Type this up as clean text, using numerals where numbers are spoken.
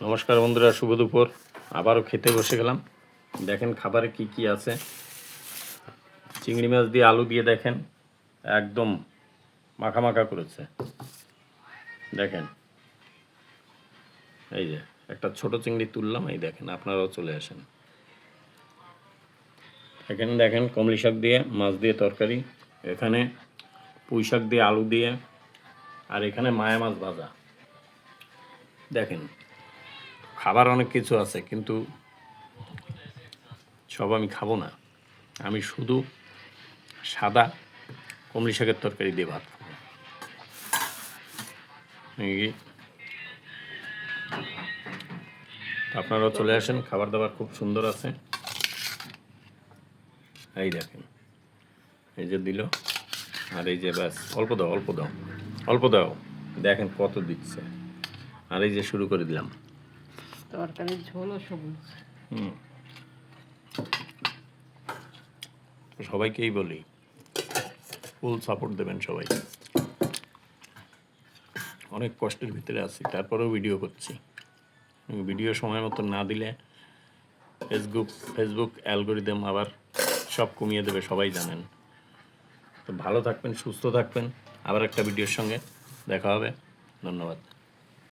নমস্কার বন্ধুরা, শুভ দুপুর। আবারও খেতে বসে গেলাম। দেখেন খাবারে কি কি আছে। চিংড়ি মাছ দিয়ে আলু দিয়ে দেখেন একদম মাখা মাখা করেছে। দেখেন এই যে একটা ছোট চিংড়ি তুললাম, এই দেখেন, আপনারাও চলে আসেন। এখানে দেখেন কমলি শাক দিয়ে মাছ দিয়ে তরকারি, এখানে পুঁই শাক দিয়ে আলু দিয়ে, আর এখানে মায়া মাছ ভাজা। দেখেন খাবার অনেক কিছু আছে, কিন্তু সব আমি খাবো না। আমি শুধু সাদা কমলি শাকের তরকারি দিয়ে ভাত খাবো। আপনারাও চলে আসেন, খাবার দাবার খুব সুন্দর আছে। এই দেখেন, এই যে দিল, আর এই যে ব্যাস অল্প দাও অল্প দাও অল্প দাও, দেখেন কত দিচ্ছে। আর এই যে শুরু করে দিলাম তরকারির ঝোলও সবুজ। সবাইকেই বলি ফুল সাপোর্ট দেবেন সবাই। অনেক কষ্টের ভিতরে আছি, তারপরেও ভিডিও করছি। ভিডিও সময় মতো না দিলে ফেসবুক অ্যালগোরিদম আবার সব কমিয়ে দেবে, সবাই জানেন। তো ভালো থাকবেন, সুস্থ থাকবেন। আবার একটা ভিডিওর সঙ্গে দেখা হবে। ধন্যবাদ।